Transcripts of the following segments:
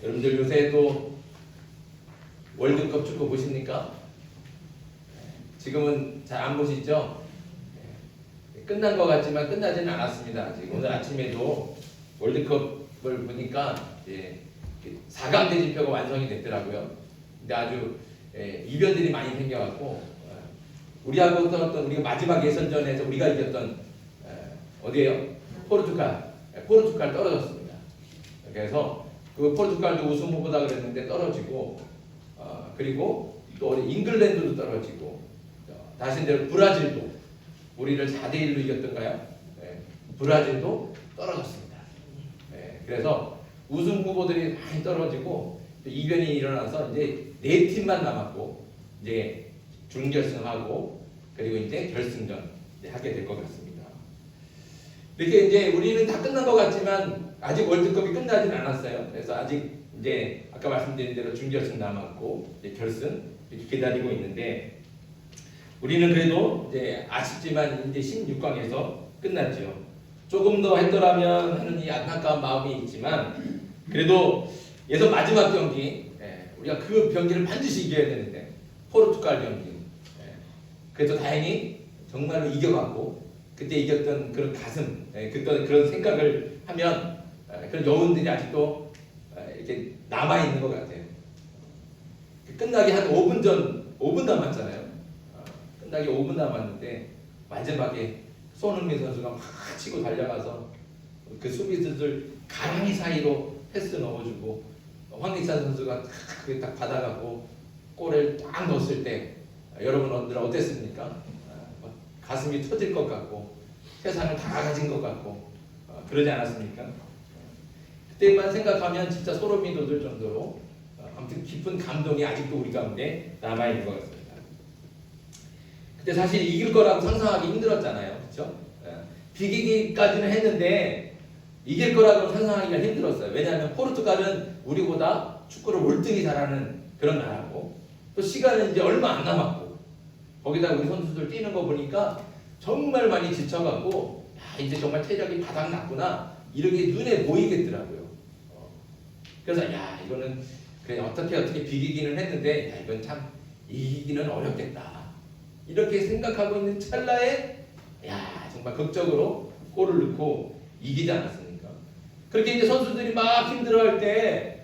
여러분들 요새 또 월드컵 축구 보십니까? 지금은 잘 안 보시죠? 끝난 것 같지만 끝나지는 않았습니다. 아직 오늘 아침에도 월드컵을 보니까 4강 대진표가 완성이 됐더라고요. 근데 아주 이변들이 많이 생겨갖고 우리하고 어떤 우리가 마지막 예선전에서 우리가 이겼던 어디예요? 포르투갈 떨어졌습니다. 그래서 그 포르투갈도 우승 후보다 그랬는데 떨어지고 그리고 또 잉글랜드도 떨어지고 다시 이제 브라질도 우리를 4대1로 이겼던가요? 브라질도 떨어졌습니다. 그래서 우승 후보들이 많이 떨어지고 이변이 일어나서 이제 4팀만 남았고 이제 준결승하고 그리고 이제 결승전 하게 될 것 같습니다. 이렇게 이제 우리는 다 끝난 것 같지만 아직 월드컵이 끝나진 않았어요. 그래서 아직 이제 아까 말씀드린 대로 준결승 남았고 이제 결승 이렇게 기다리고 있는데 우리는 그래도 이제 아쉽지만 이제 16강에서 끝났죠. 조금 더 했더라면 하는 이 안타까운 마음이 있지만 그래도 예선 마지막 경기 우리가 그 경기를 반드시 이겨야 되는데 포르투갈 경기 그래도 다행히 정말로 이겨갖고 그때 이겼던 그런 가슴 그때 그런 생각을 하면 그런 여운들이 아직도 이렇게 남아 있는 것 같아요. 끝나기 한 5분 남았잖아요. 끝나기 5분 남았는데 마지막에 손흥민 선수가 막 치고 달려가서 그 수비수들 가랑이 사이로 패스 넣어주고 황희찬 선수가 딱 받아가고 골을 딱 넣었을 때 여러분들 어땠습니까? 가슴이 터질 것 같고 세상을 다 가진 것 같고 그러지 않았습니까? 그때만 생각하면 진짜 소름이 돋을 정도로 아무튼 깊은 감동이 아직도 우리 가운데 남아있는 것 같습니다. 그때 사실 이길 거라고 상상하기 힘들었잖아요. 그렇죠? 비기기까지는 했는데 이길 거라고 상상하기가 힘들었어요. 왜냐하면 포르투갈은 우리보다 축구를 월등히 잘하는 그런 나라고 또 시간은 이제 얼마 안 남았고 거기다 우리 선수들 뛰는 거 보니까 정말 많이 지쳐갖고 이제 정말 체력이 바닥났구나 이렇게 눈에 보이겠더라고요. 그래서 이거는 그래 어떻게 비기기는 했는데 이건 참 이기기는 어렵겠다 이렇게 생각하고 있는 찰나에 정말 극적으로 골을 넣고 이기지 않았습니까? 그렇게 이제 선수들이 막 힘들어할 때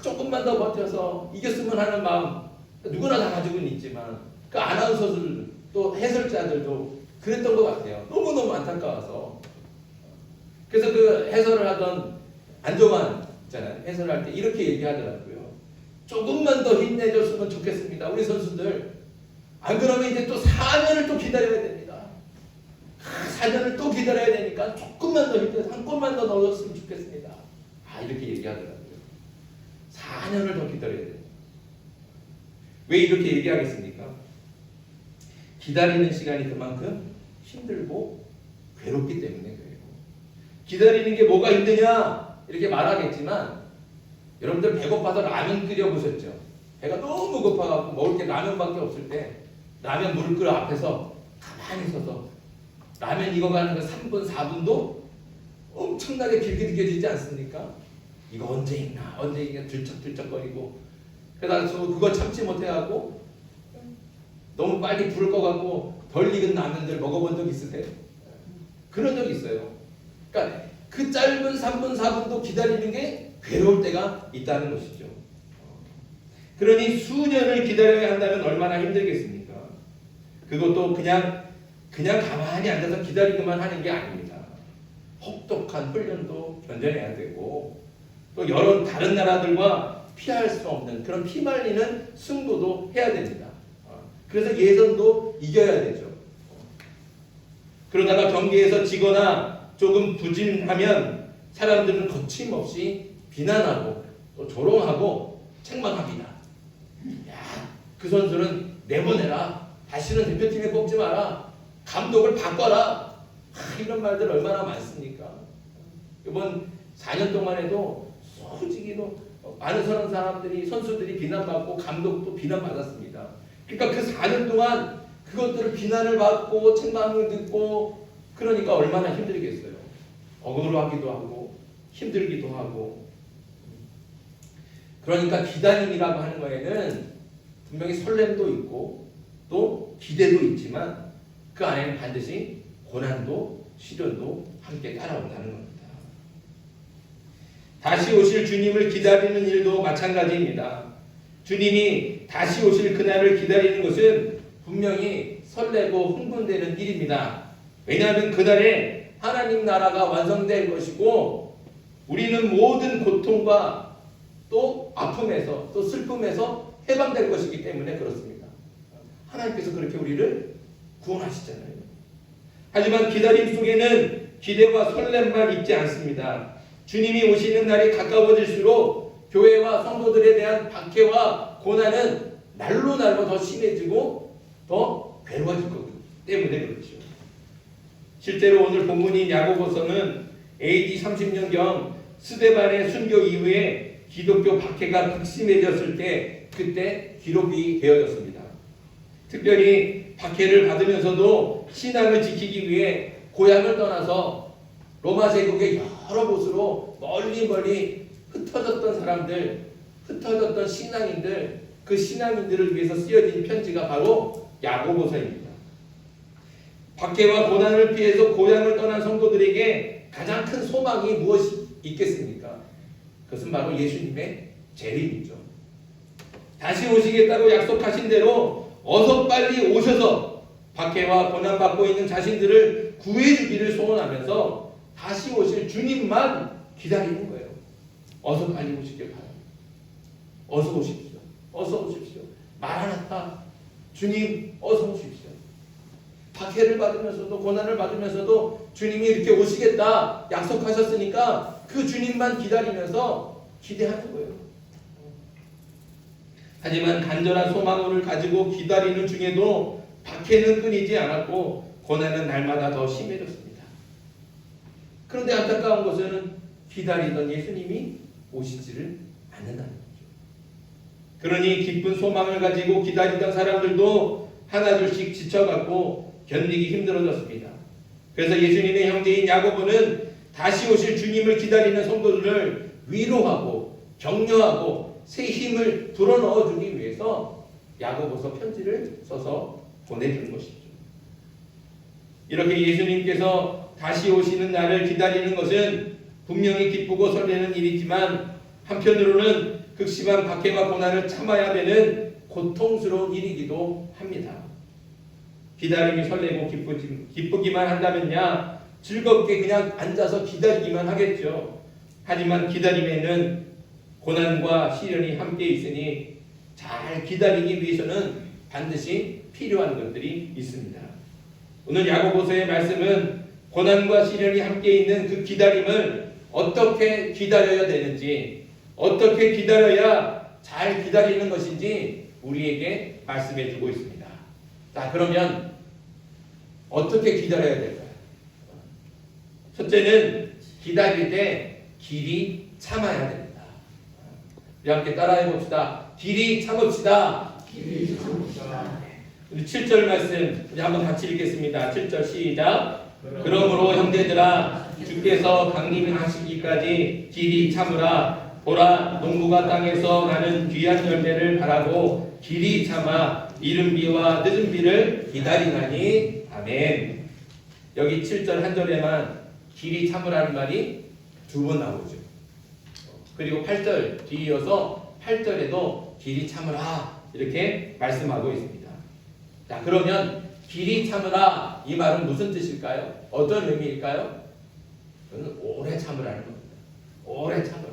조금만 더 버텨서 이겼으면 하는 마음 누구나 다 가지고는 있지만 그 아나운서들 또 해설자들도 그랬던 것 같아요. 너무너무 안타까워서. 그래서 그 해설을 하던 안정환 있잖아요. 해설할 때 이렇게 얘기하더라고요. 조금만 더 힘내줬으면 좋겠습니다. 우리 선수들. 안 그러면 이제 또 4년을 또 기다려야 됩니다. 4년을 또 기다려야 되니까 조금만 더 힘내서 한 골만 더 넣었으면 좋겠습니다. 이렇게 얘기하더라고요. 4년을 더 기다려야 돼요. 왜 이렇게 얘기하겠습니까? 기다리는 시간이 그만큼 힘들고 괴롭기 때문에 그래요. 기다리는 게 뭐가 힘드냐? 이렇게 말하겠지만 여러분들 배고파서 라면 끓여보셨죠? 배가 너무 고파갖고 먹을 게 라면밖에 없을 때 라면 물을 끓여 앞에서 가만히 서서 라면 익어가는 그 3분, 4분도 엄청나게 길게 느껴지지 않습니까? 이거 언제 익나? 언제 익나? 들쩍들쩍거리고 그래서 그거 참지 못해갖고 너무 빨리 불을 꺼갖고 덜 익은 라면들 먹어본 적 있으세요? 그런 적 있어요. 그러니까 그 짧은 3분, 4분도 기다리는 게 괴로울 때가 있다는 것이죠. 그러니 수년을 기다려야 한다면 얼마나 힘들겠습니까? 그것도 그냥 가만히 앉아서 기다리기만 하는 게 아닙니다. 혹독한 훈련도 견뎌내야 되고 또 여러 다른 나라들과 피할 수 없는 그런 피말리는 승부도 해야 됩니다. 그래서 예선도 이겨야 되죠. 그러다가 경기에서 지거나 조금 부진하면 사람들은 거침없이 비난하고 또 조롱하고 책망합니다. 그 선수는 내보내라. 다시는 대표팀에 뽑지 마라. 감독을 바꿔라. 이런 말들 얼마나 많습니까? 이번 4년 동안에도 솔직히도 많은 사람들이 선수들이 비난받고 감독도 비난받았습니다. 그러니까 그 4년 동안 그것들을 비난을 받고 책망을 듣고 그러니까 얼마나 힘들겠어요. 억울하기도 하고 힘들기도 하고 그러니까 기다림이라고 하는 거에는 분명히 설렘도 있고 또 기대도 있지만 그 안에는 반드시 고난도 시련도 함께 따라온다는 겁니다. 다시 오실 주님을 기다리는 일도 마찬가지입니다. 주님이 다시 오실 그날을 기다리는 것은 분명히 설레고 흥분되는 일입니다. 왜냐하면 그날에 하나님 나라가 완성될 것이고 우리는 모든 고통과 또 아픔에서 또 슬픔에서 해방될 것이기 때문에 그렇습니다. 하나님께서 그렇게 우리를 구원하시잖아요. 하지만 기다림 속에는 기대와 설렘만 있지 않습니다. 주님이 오시는 날이 가까워질수록 교회와 성도들에 대한 박해와 고난은 날로 더 심해지고 더 괴로워질 거기 때문에 그렇죠. 실제로 오늘 본문인 야고보서는 AD 30년경 스데반의 순교 이후에 기독교 박해가 극심해졌을 때 그때 기록이 되어졌습니다. 특별히 박해를 받으면서도 신앙을 지키기 위해 고향을 떠나서 로마 제국의 여러 곳으로 멀리 흩어졌던 사람들, 흩어졌던 신앙인들, 그 신앙인들을 위해서 쓰여진 편지가 바로 야고보서입니다. 박해와 고난을 피해서 고향을 떠난 성도들에게 가장 큰 소망이 무엇이 있겠습니까? 그것은 바로 예수님의 재림이죠. 다시 오시겠다고 약속하신 대로 어서 빨리 오셔서 박해와 고난받고 있는 자신들을 구해주기를 소원하면서 다시 오실 주님만 기다리는 거예요. 어서 빨리 오시길 바랍니다. 어서 오십시오. 어서 오십시오. 마라나타, 주님 어서 오십시오. 박해를 받으면서도 고난을 받으면서도 주님이 이렇게 오시겠다 약속하셨으니까 그 주님만 기다리면서 기대하는 거예요. 하지만 간절한 소망을 가지고 기다리는 중에도 박해는 끊이지 않았고 고난은 날마다 더 심해졌습니다. 그런데 안타까운 것은 기다리던 예수님이 오시지를 않는다는 거죠. 그러니 기쁜 소망을 가지고 기다리던 사람들도 하나둘씩 지쳐갔고 견디기 힘들어졌습니다. 그래서 예수님의 형제인 야고보는 다시 오실 주님을 기다리는 성도들을 위로하고 격려하고 새 힘을 불어넣어 주기 위해서 야고보서 편지를 써서 보내주는 것이죠. 이렇게 예수님께서 다시 오시는 날을 기다리는 것은 분명히 기쁘고 설레는 일이지만 한편으로는 극심한 박해와 고난을 참아야 되는 고통스러운 일이기도 합니다. 기다림이 설레고 기쁘기만 한다면야 즐겁게 그냥 앉아서 기다리기만 하겠죠. 하지만 기다림에는 고난과 시련이 함께 있으니 잘 기다리기 위해서는 반드시 필요한 것들이 있습니다. 오늘 야고보서의 말씀은 고난과 시련이 함께 있는 그 기다림을 어떻게 기다려야 되는지, 어떻게 기다려야 잘 기다리는 것인지 우리에게 말씀해 주고 있습니다. 자, 그러면 어떻게 기다려야 될까요? 첫째는 기다릴 때 길이 참아야 됩니다. 우리 함께 따라해 봅시다. 길이 참읍시다. 길이 참읍시다. 우리 7절 말씀 우리 한번 같이 읽겠습니다. 7절 시작. 그러므로 형제들아 주께서 강림하시기까지 길이 참으라. 보라 농부가 땅에서 나는 귀한 열매를 바라고 길이 참아 이른 비와 늦은 비를 기다리나니. 아멘. 여기 7절 한 절에만 길이 참으라는 말이 두 번 나오죠. 그리고 8절 뒤이어서 8절에도 길이 참으라 이렇게 말씀하고 있습니다. 자, 그러면 길이 참으라 이 말은 무슨 뜻일까요? 어떤 의미일까요? 그건 오래 참으라는 겁니다. 오래 참으라.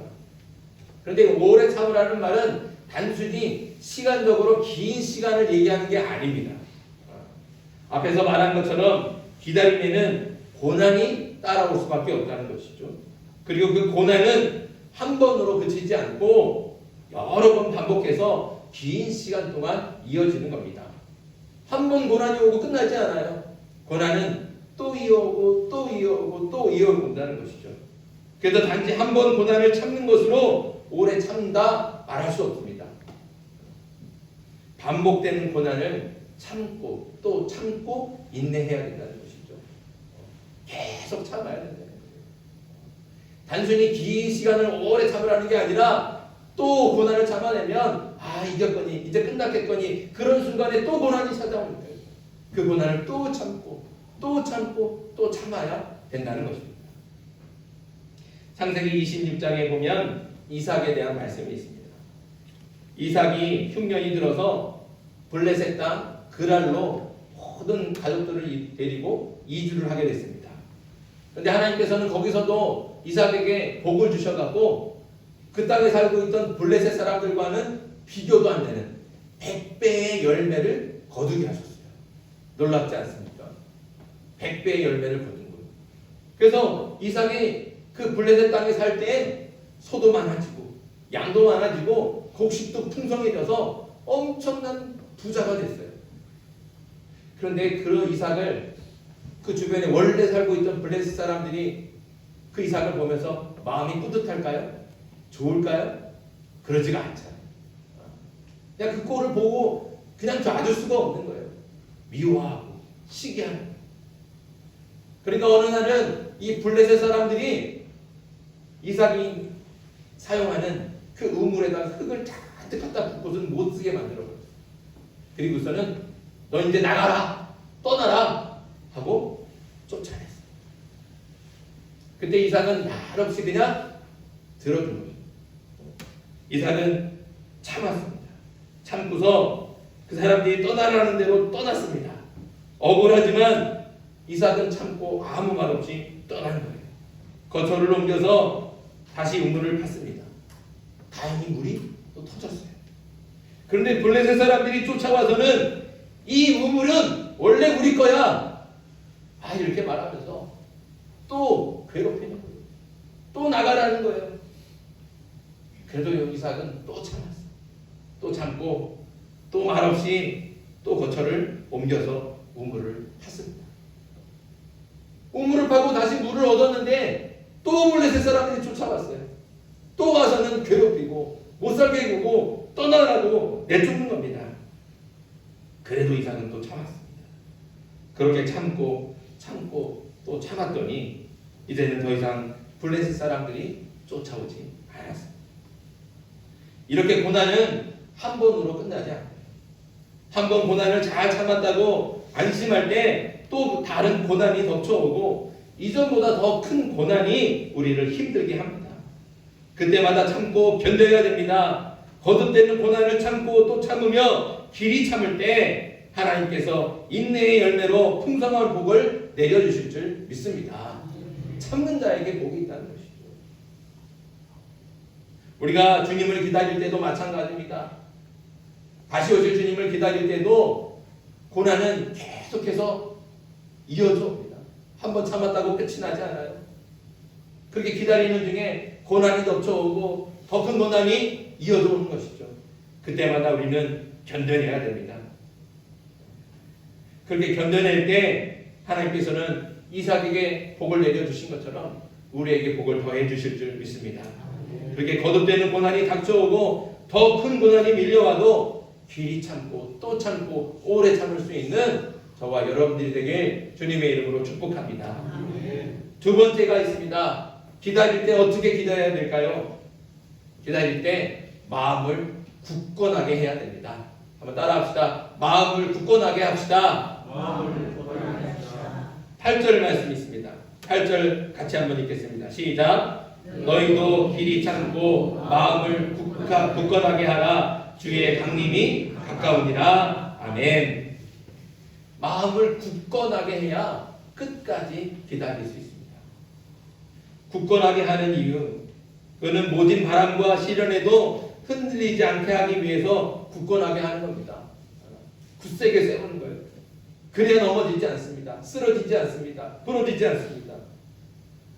그런데 오래 참으라는 말은 단순히 시간적으로 긴 시간을 얘기하는 게 아닙니다. 앞에서 말한 것처럼 기다림에는 고난이 따라올 수밖에 없다는 것이죠. 그리고 그 고난은 한 번으로 그치지 않고 여러 번 반복해서 긴 시간 동안 이어지는 겁니다. 한 번 고난이 오고 끝나지 않아요. 고난은 또 이어오고 또 이어오고 또 이어온다는 것이죠. 그래서 단지 한 번 고난을 참는 것으로 오래 참다 말할 수 없습니다. 반복되는 고난을 참고 또 참고 인내해야 된다는 것이죠. 계속 참아야 된다는 거예요. 단순히 긴 시간을 오래 참으라는 게 아니라 또 고난을 참아내면 이겼거니 이제 끝났겠거니 그런 순간에 또 고난이 찾아오는 거예요. 그 고난을 또 참고 또 참고 또 참아야 된다는 것입니다. 창세기 26장에 보면 이삭에 대한 말씀이 있습니다. 이삭이 흉년이 들어서 블레셋 땅 그랄로 모든 가족들을 데리고 이주를 하게 됐습니다. 그런데 하나님께서는 거기서도 이삭에게 복을 주셔갖고 그 땅에 살고 있던 블레셋 사람들과는 비교도 안 되는 100배의 열매를 거두게 하셨어요. 놀랍지 않습니까? 100배의 열매를 거둔 거예요. 그래서 이삭이 그 블레셋 땅에 살 때엔 소도 많아지고 양도 많아지고 곡식도 풍성해져서 엄청난 부자가 됐어요. 그런데 그 이삭을 그 주변에 원래 살고 있던 블레셋 사람들이 그 이삭을 보면서 마음이 뿌듯할까요? 좋을까요? 그러지가 않잖아요. 그냥 그 꼴을 보고 그냥 놔둘 수가 없는 거예요. 미워하고 시기하는 거예요. 그러니까 어느 날은 이 블레셋 사람들이 이삭이 사용하는 그 우물에다 흙을 잔뜩 갖다 붓고서는 못 쓰게 만들어버렸어요. 그리고서는 너 이제 나가라, 떠나라 하고 쫓아냈어요. 그때 이삭은 말없이 그냥 들어준 거예요. 이삭은 참았습니다. 참고서 그 사람들이 떠나라는 대로 떠났습니다. 억울하지만 이삭은 참고 아무 말 없이 떠난 거예요. 거처를 옮겨서 다시 우물을 팠습니다. 다행히 물이 또 터졌어요. 그런데 블레셋 사람들이 쫓아와서는 이 우물은 원래 우리 거야. 이렇게 말하면서 또 괴롭히는 거예요. 또 나가라는 거예요. 그래도 이삭은 또 참았어요. 또 참고 또 말없이 또 거처를 옮겨서 우물을 팠습니다. 우물을 파고 다시 물을 얻었는데 또 블레셋 사람들이 쫓아왔어요. 또 와서는 괴롭히고 못살게 구고 떠나라고 내쫓는 겁니다. 그래도 이삭은 또 참았습니다. 그렇게 참고 또 참았더니 이제는 더 이상 블레셋 사람들이 쫓아오지 않았습니다. 이렇게 고난은 한 번으로 끝나지 않아요. 한 번 고난을 잘 참았다고 안심할 때 또 다른 고난이 덮쳐오고 이전보다 더 큰 고난이 우리를 힘들게 합니다. 그때마다 참고 견뎌야 됩니다. 거듭되는 고난을 참고 또 참으며 길이 참을 때 하나님께서 인내의 열매로 풍성한 복을 내려주실 줄 믿습니다. 참는 자에게 복이 있다는 것이죠. 우리가 주님을 기다릴 때도 마찬가지입니다. 다시 오실 주님을 기다릴 때도 고난은 계속해서 이어져 옵니다. 한번 참았다고 끝이 나지 않아요. 그렇게 기다리는 중에 고난이 덮쳐오고 더 큰 고난이 이어져 오는 것이죠. 그때마다 우리는 견뎌내야 됩니다. 그렇게 견뎌낼 때 하나님께서는 이삭에게 복을 내려주신 것처럼 우리에게 복을 더해 주실 줄 믿습니다. 그렇게 거듭되는 고난이 닥쳐오고 더 큰 고난이 밀려와도 길이 참고 또 참고 오래 참을 수 있는 저와 여러분들이 되길 주님의 이름으로 축복합니다. 두 번째가 있습니다. 기다릴 때 어떻게 기다려야 될까요? 기다릴 때 마음을 굳건하게 해야 됩니다. 한번 따라합시다. 마음을 굳건하게 합시다. 8절 말씀이 있습니다. 8절 같이 한번 읽겠습니다. 시작. 너희도 길이 참고 마음을 굳건하게 하라. 주의 강림이 가까우니라. 아멘. 마음을 굳건하게 해야 끝까지 기다릴 수 있습니다. 굳건하게 하는 이유, 그는 모진 바람과 시련에도 흔들리지 않게 하기 위해서 굳건하게 하는 겁니다. 굳세게 세우는 거예요. 그래야 넘어지지 않습니다. 쓰러지지 않습니다. 부러지지 않습니다.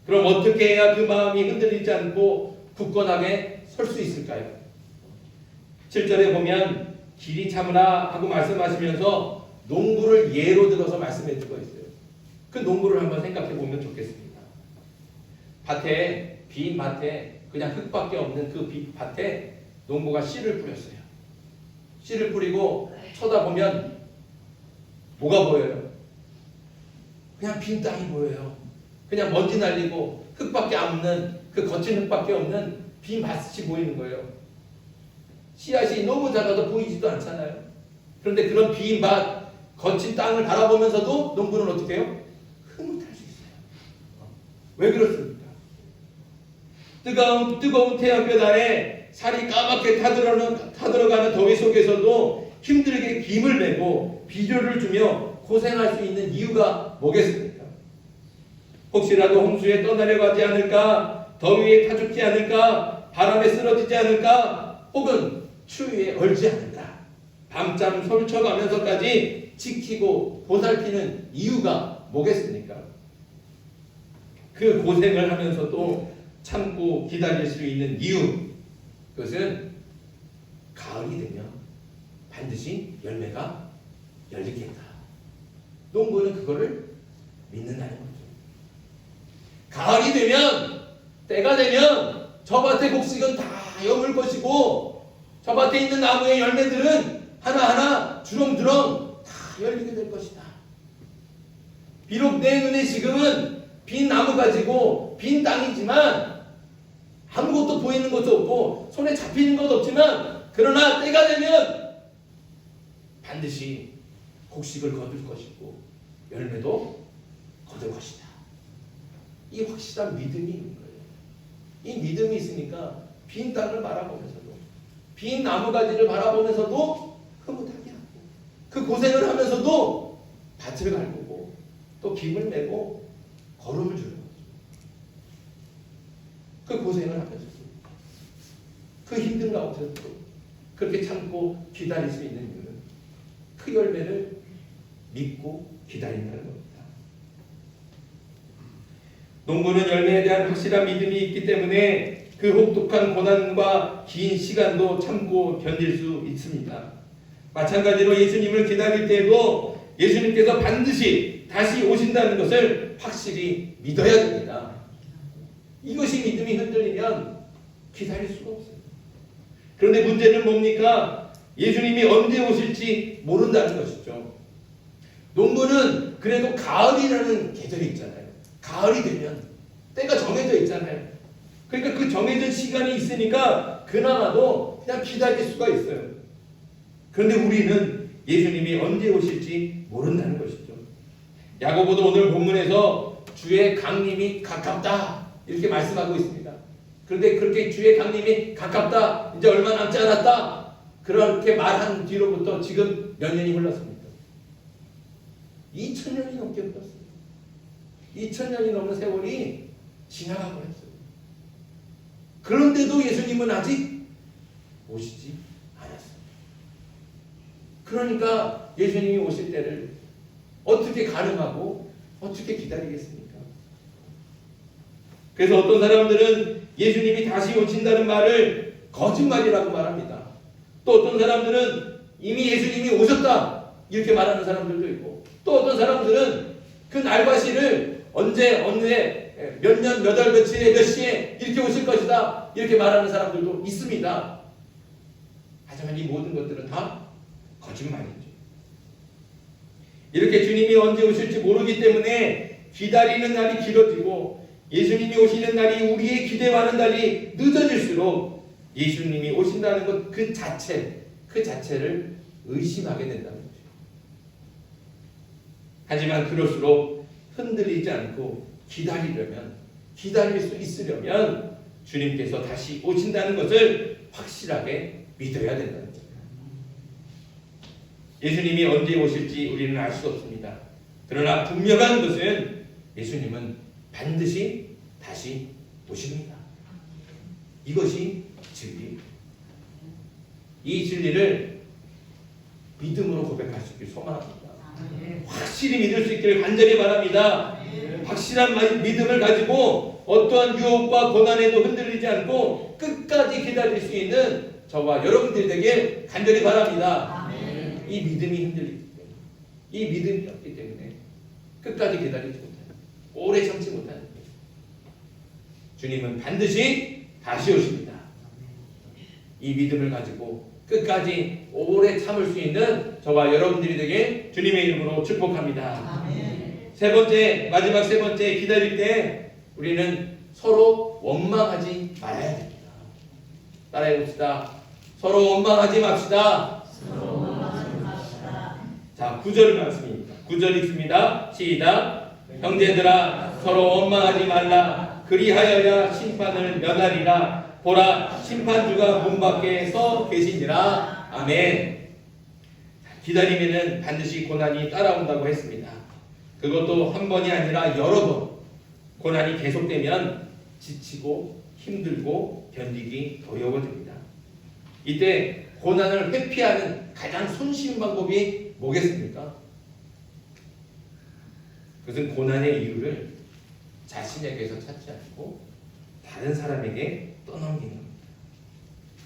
그럼 어떻게 해야 그 마음이 흔들리지 않고 굳건하게 설 수 있을까요? 7절에 보면 길이 참으라 하고 말씀하시면서 농부를 예로 들어서 말씀해 주고 있어요. 그 농부를 한번 생각해 보면 좋겠습니다. 밭에, 빈 밭에 그냥 흙밖에 없는 그 밭에 농부가 씨를 뿌렸어요. 씨를 뿌리고 쳐다보면 뭐가 보여요? 그냥 빈 땅이 보여요. 그냥 먼지 날리고 흙밖에 없는, 그 거친 흙밖에 없는 빈 밭이 보이는 거예요. 씨앗이 너무 작아서 보이지도 않잖아요. 그런데 그런 빈 밭, 거친 땅을 바라보면서도 농부는 어떻게 해요? 흐뭇할 수 있어요. 왜 그렇습니까? 뜨거운 태양볕 아래 살이 까맣게 타들어가는 더위 속에서도 힘들게 김을 내고 비료를 주며 고생할 수 있는 이유가 뭐겠습니까? 혹시라도 홍수에 떠나려 가지 않을까? 더위에 타 죽지 않을까? 바람에 쓰러지지 않을까? 혹은 추위에 얼지 않을까? 밤잠 설쳐가면서까지 지키고 보살피는 이유가 뭐겠습니까? 그 고생을 하면서도 참고 기다릴 수 있는 이유, 그것은 가을이 되면 반드시 열매가 열리겠다. 농부는 그거를 믿는다는 거죠. 가을이 되면, 때가 되면 저 밭의 곡식은 다 여물 것이고 저 밭에 있는 나무의 열매들은 하나하나 주렁주렁 다 열리게 될 것이다. 비록 내 눈에 지금은 빈 나무 가지고 빈 땅이지만 아무것도 보이는 것도 없고 손에 잡히는 것도 없지만, 그러나 때가 되면 반드시 곡식을 거둘 것이고 열매도 거둘 것이다. 이 확실한 믿음이 있는 거예요. 이 믿음이 있으니까 빈 땅을 바라보면서도, 빈 나무가지를 바라보면서도 흐뭇하게 하고, 그 고생을 하면서도 밭을 갈구고 또 김을 메고 거름을 주는 거죠. 그 고생을 하면서도, 그 힘든 가운데서도 그렇게 참고 기다릴 수 있는 이유는 그 열매를 믿고 기다린다는 겁니다. 농부는 열매에 대한 확실한 믿음이 있기 때문에 그 혹독한 고난과 긴 시간도 참고 견딜 수 있습니다. 마찬가지로 예수님을 기다릴 때에도 예수님께서 반드시 다시 오신다는 것을 확실히 믿어야 됩니다. 이것이 믿음이 흔들리면 기다릴 수가 없어요. 그런데 문제는 뭡니까? 예수님이 언제 오실지 모른다는 것이죠. 농부는 그래도 가을이라는 계절이 있잖아요. 가을이 되면 때가 정해져 있잖아요. 그러니까 그 정해진 시간이 있으니까 그나마도 그냥 기다릴 수가 있어요. 그런데 우리는 예수님이 언제 오실지 모른다는 것이죠. 야고보도 오늘 본문에서 주의 강림이 가깝다 이렇게 말씀하고 있습니다. 그런데 그렇게 주의 강림이 가깝다, 이제 얼마 남지 않았다, 그렇게 말한 뒤로부터 지금 몇 년이 흘렀습니까? 2000년이 넘게 흘렀어요. 2000년이 넘는 세월이 지나가고 있어요. 그런데도 예수님은 아직 오시지 않았어요. 그러니까 예수님이 오실 때를 어떻게 가늠하고 어떻게 기다리겠습니까? 그래서 어떤 사람들은 예수님이 다시 오신다는 말을 거짓말이라고 말합니다. 또 어떤 사람들은 이미 예수님이 오셨다 이렇게 말하는 사람들도 있고, 또 어떤 사람들은 그 날과 시를 언제 몇 년 몇 월 며칠에 몇 시에 이렇게 오실 것이다 이렇게 말하는 사람들도 있습니다. 하지만 이 모든 것들은 다 거짓말이죠. 이렇게 주님이 언제 오실지 모르기 때문에 기다리는 날이 길어지고 예수님이 오시는 날이 우리의 기대와는 달리 늦어질수록 예수님이 오신다는 것 그 자체를 의심하게 된다는 거죠. 하지만 그럴수록 흔들리지 않고 기다릴 수 있으려면 주님께서 다시 오신다는 것을 확실하게 믿어야 된다는 거죠. 예수님이 언제 오실지 우리는 알 수 없습니다. 그러나 분명한 것은 예수님은 반드시 다시 오십니다. 이것이 진리. 이 진리를 믿음으로 고백할 수 있기를 소망합니다. 확실히 믿을 수 있기를 간절히 바랍니다. 확실한 믿음을 가지고 어떠한 유혹과 고난에도 흔들리지 않고 끝까지 기다릴 수 있는 저와 여러분들이 되길 간절히 바랍니다. 이 믿음이 흔들리기 때문에, 이 믿음이 없기 때문에 끝까지 기다리지 못하는, 오래 참지 못하는 거예요. 주님은 반드시 다시 오십니다. 이 믿음을 가지고 끝까지 오래 참을 수 있는 저와 여러분들이 되게 주님의 이름으로 축복합니다. 세 번째, 마지막 세 번째, 기다릴 때 우리는 서로 원망하지 말아야 됩니다. 따라해 봅시다. 서로 원망하지 맙시다. 자, 9절 말씀입니다. 9절 읽습니다. 시작. 형제들아 서로 원망하지 말라. 그리하여야 심판을 면하리라. 보라 심판주가 문 밖에 서 계시니라. 아멘. 기다리면은 반드시 고난이 따라온다고 했습니다. 그것도 한 번이 아니라 여러 번 고난이 계속되면 지치고 힘들고 견디기 어려워집니다. 이때 고난을 회피하는 가장 손쉬운 방법이 뭐겠습니까? 그것은 고난의 이유를 자신에게서 찾지 않고 다른 사람에게 떠넘기는 겁니다.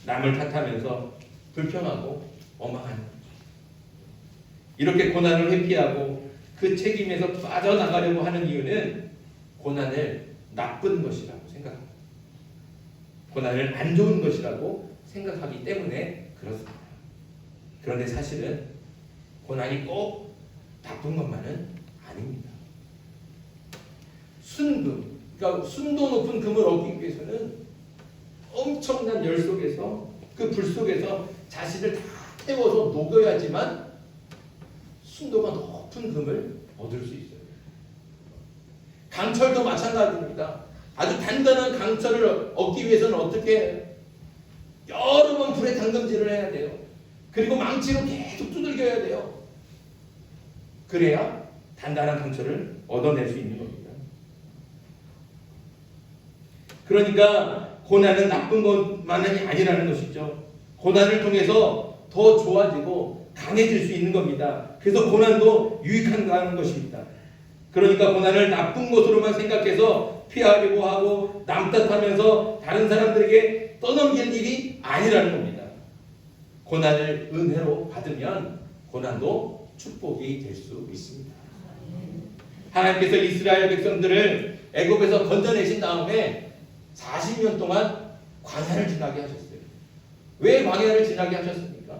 남을 탓하면서 불평하고 원망하는 거죠. 이렇게 고난을 회피하고 그 책임에서 빠져나가려고 하는 이유는 고난을 나쁜 것이라고 생각합니다. 고난을 안 좋은 것이라고 생각하기 때문에 그렇습니다. 그런데 사실은 고난이 꼭 나쁜 것만은 아닙니다. 순금, 그러니까 순도 높은 금을 얻기 위해서는 엄청난 열 속에서 그 불 속에서 자신을 다 태워서 녹여야지만 순도가 높은 금을 얻을 수 있어요. 강철도 마찬가지입니다. 아주 단단한 강철을 얻기 위해서는 어떻게 해요? 여러 번 불에 담금질을 해야 돼요. 그리고 망치로 계속 두들겨야 돼요. 그래야 단단한 강철을 얻어낼 수 있는 겁니다. 그러니까 고난은 나쁜 것만이 아니라는 것이죠. 고난을 통해서 더 좋아지고 강해질 수 있는 겁니다. 그래서 고난도 유익한 것입니다. 그러니까 고난을 나쁜 것으로만 생각해서 피하려고 하고 남 탓하면서 다른 사람들에게 떠넘길 일이 아니라는 겁니다. 고난을 은혜로 받으면 고난도 축복이 될 수 있습니다. 하나님께서 이스라엘 백성들을 애굽에서 건져내신 다음에 40년 동안 광야를 지나게 하셨어요. 왜 광야를 지나게 하셨습니까?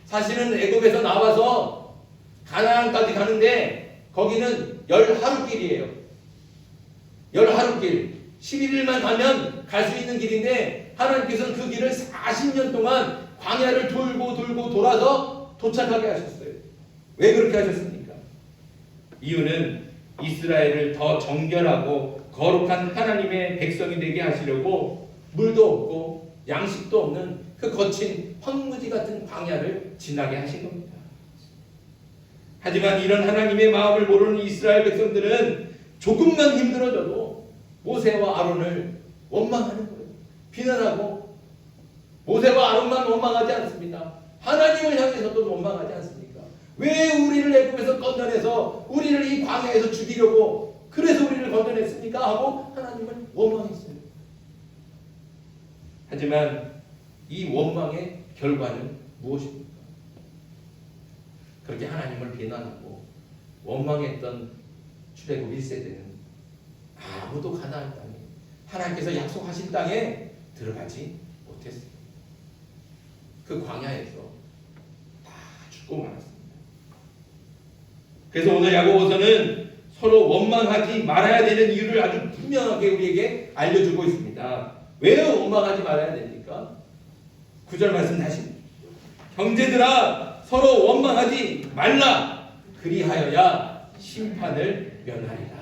사실은 애굽에서 나와서 가나안까지 가는데 거기는 10하루길이에요. 10하루길. 11일만 가면 갈 수 있는 길인데 하나님께서는 그 길을 40년 동안 광야를 돌고 돌아서 도착하게 하셨어요. 왜 그렇게 하셨습니까? 이유는 이스라엘을 더 정결하고 거룩한 하나님의 백성이 되게 하시려고 물도 없고 양식도 없는 그 거친 황무지 같은 광야를 지나게 하신 겁니다. 하지만 이런 하나님의 마음을 모르는 이스라엘 백성들은 조금만 힘들어져도 모세와 아론을 원망하는 거예요. 비난하고 모세와 아론만 원망하지 않습니다. 하나님을 향해서도 원망하지 않습니까? 왜 우리를 애굽에서 건져내서 우리를 이 광야에서 죽이려고 그래서 우리를 건져냈습니까? 하고 하나님을 원망했어요. 하지만 이 원망의 결과는 무엇입니까? 그렇게 하나님을 비난하고 원망했던 출애굽 1세대는 아무도 가나안 땅에 하나님께서 약속하신 땅에 들어가지 못했어요. 그 광야에서 다 죽고 말았습니다. 그래서 오늘 야고보서는 서로 원망하지 말아야 되는 이유를 아주 분명하게 우리에게 알려주고 있습니다. 왜 원망하지 말아야 됩니까? 9절 말씀 다시. 형제들아 서로 원망하지 말라. 그리하여야 심판을 면하리라.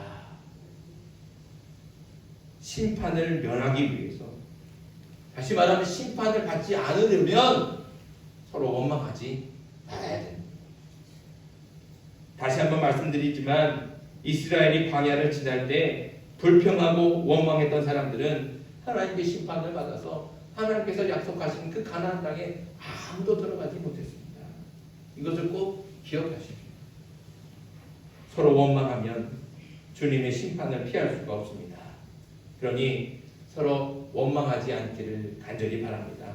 심판을 면하기 위해서, 다시 말하면 심판을 받지 않으려면 서로 원망하지 말아야 됩니다. 다시 한번 말씀드리지만 이스라엘이 광야를 지날 때 불평하고 원망했던 사람들은 하나님께 심판을 받아서 하나님께서 약속하신 그 가나안 땅에 아무도 들어가지 못했습니다. 이것을 꼭 기억하십시오. 서로 원망하면 주님의 심판을 피할 수가 없습니다. 그러니 서로 원망하지 않기를 간절히 바랍니다.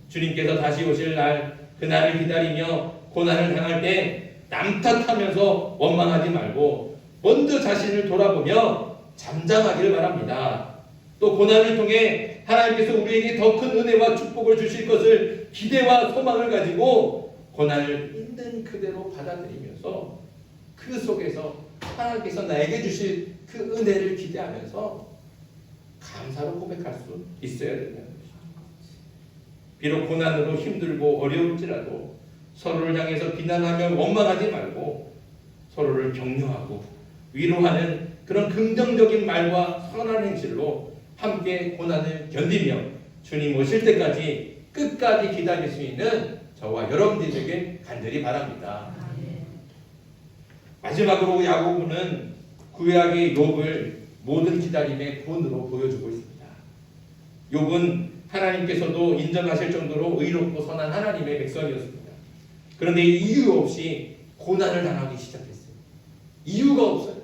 주님께서 다시 오실 날, 그날을 기다리며 고난을 당할 때 남 탓하면서 원망하지 말고 먼저 자신을 돌아보며 잠잠하기를 바랍니다. 또 고난을 통해 하나님께서 우리에게 더 큰 은혜와 축복을 주실 것을 기대와 소망을 가지고 고난을 있는 그대로 받아들이면서 그 속에서 하나님께서 나에게 주실 그 은혜를 기대하면서 감사로 고백할 수 있어야 된다는 것입니다. 비록 고난으로 힘들고 어려울지라도 서로를 향해서 비난하며 원망하지 말고 서로를 격려하고 위로하는 그런 긍정적인 말과 선한 행실로 함께 고난을 견디며 주님 오실 때까지 끝까지 기다릴 수 있는 저와 여러분들에게 간절히 바랍니다. 마지막으로 야고보는 구약의 욥을 모든 기다림의 본으로 보여주고 있습니다. 욥은 하나님께서도 인정하실 정도로 의롭고 선한 하나님의 백성이었습니다. 그런데 이유 없이 고난을 당하기 시작했어요. 이유가 없어요.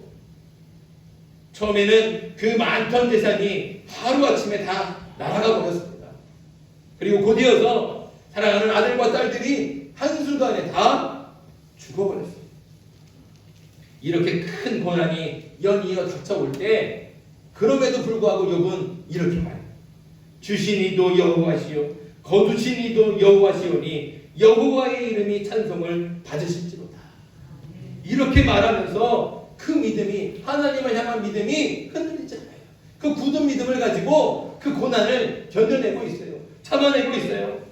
처음에는 그 많던 재산이 하루아침에 다 날아가 버렸습니다. 그리고 곧이어서 사랑하는 아들과 딸들이 한순간에 다 죽어버렸어요. 이렇게 큰 고난이 연이어 닥쳐올 때 그럼에도 불구하고 욥은 이렇게 말해요. 주신 이도 여호와시요 거두신 이도 여호와시오니 여호와의 이름이 찬송을 받으실지로다. 이렇게 말하면서 그 믿음이, 하나님을 향한 믿음이 흔들리지 않아요. 그 굳은 믿음을 가지고 그 고난을 견뎌내고 있어요. 참아내고 있어요.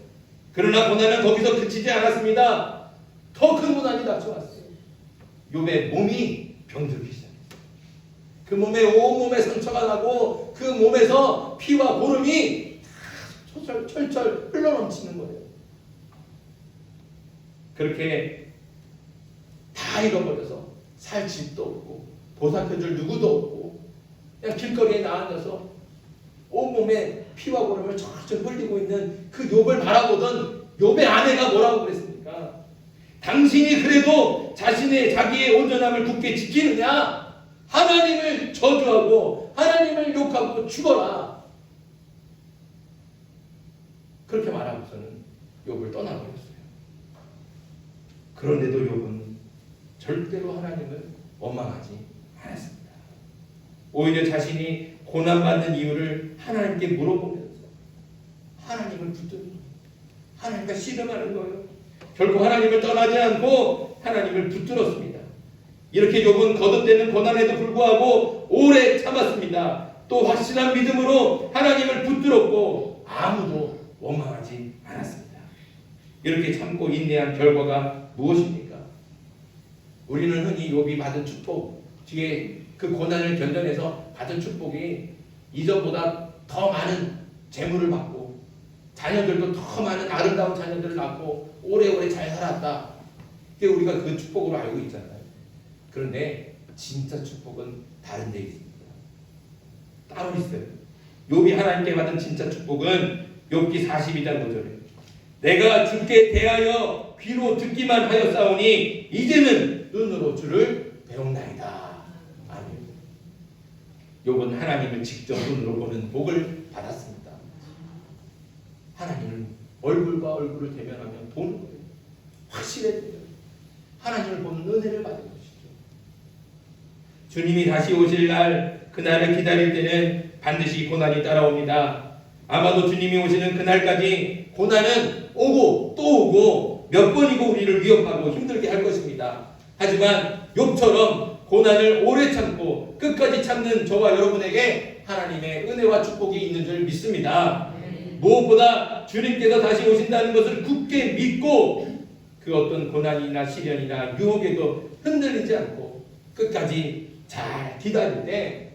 그러나 고난은 거기서 그치지 않았습니다. 더 큰 고난이 닥쳐왔어요. 욥의 몸이 병들기 시작했어요. 그 몸에 온몸에 상처가 나고 그 몸에서 피와 고름이 다 철철 흘러넘치는 거예요. 그렇게 다 잃어버려서 살 집도 없고 보살펴줄 누구도 없고 그냥 길거리에 나앉아서 온몸에 피와 고름을 철철 흘리고 있는 그 욥을 바라보던 욥의 아내가 뭐라고 그랬습니까? 당신이 그래도 자기의 온전함을 굳게 지키느냐? 하나님을 저주하고 하나님을 욕하고 죽어라. 그렇게 말하고서는 욥을 떠나버렸어요. 그런데도 욥은 절대로 하나님을 원망하지 않았습니다. 오히려 자신이 고난받는 이유를 하나님께 물어보면서 하나님을 붙들고 하나님과 씨름하는 거예요. 결국 하나님을 떠나지 않고 하나님을 붙들었습니다. 이렇게 욥은 거듭되는 고난에도 불구하고 오래 참았습니다. 또 확실한 믿음으로 하나님을 붙들었고 아무도 원망하지 않았습니다. 이렇게 참고 인내한 결과가 무엇입니까? 우리는 흔히 욥이 받은 축복, 뒤에 그 고난을 견뎌내서 받은 축복이 이전보다 더 많은 재물을 받고 자녀들도 더 많은 아름다운 자녀들을 낳고 오래오래 잘 살았다. 그게 우리가 그 축복으로 알고 있잖아요. 그런데 진짜 축복은 다른 데 있습니다. 따로 있어요. 욥이 하나님께 받은 진짜 축복은 욥기 42장 5절에 내가 주께 대하여 귀로 듣기만 하였사오니 이제는 눈으로 주를 배웠나이다. 아멘. 욥은 하나님을 직접 눈으로 보는 복을 받았습니다. 하나님을 얼굴과 얼굴을 대면하며 보는 거예요. 확실해져요. 하나님을 보는 은혜를 받은 것이죠. 주님이 다시 오실 날, 그날을 기다릴 때는 반드시 고난이 따라옵니다. 아마도 주님이 오시는 그날까지 고난은 오고 또 오고 몇 번이고 우리를 위협하고 힘들게 할 것입니다. 하지만 욥처럼 고난을 오래 참고 끝까지 참는 저와 여러분에게 하나님의 은혜와 축복이 있는 줄 믿습니다. 무엇보다 주님께서 다시 오신다는 것을 굳게 믿고 그 어떤 고난이나 시련이나 유혹에도 흔들리지 않고 끝까지 잘 기다릴 때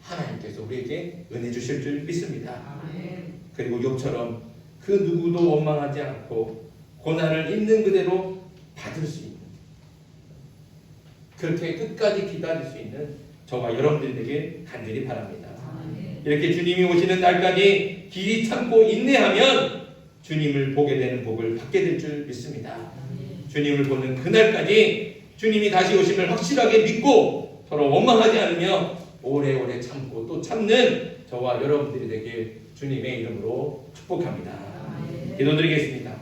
하나님께서 우리에게 은혜 주실 줄 믿습니다. 그리고 욥처럼 그 누구도 원망하지 않고 고난을 있는 그대로 받을 수 있는, 그렇게 끝까지 기다릴 수 있는 저와 여러분들에게 간절히 바랍니다. 이렇게 주님이 오시는 날까지 길이 참고 인내하면 주님을 보게 되는 복을 받게 될 줄 믿습니다. 주님을 보는 그날까지 주님이 다시 오심을 확실하게 믿고 서로 원망하지 않으며 오래오래 참고 또 참는 저와 여러분들이 되길 주님의 이름으로 축복합니다. 기도드리겠습니다.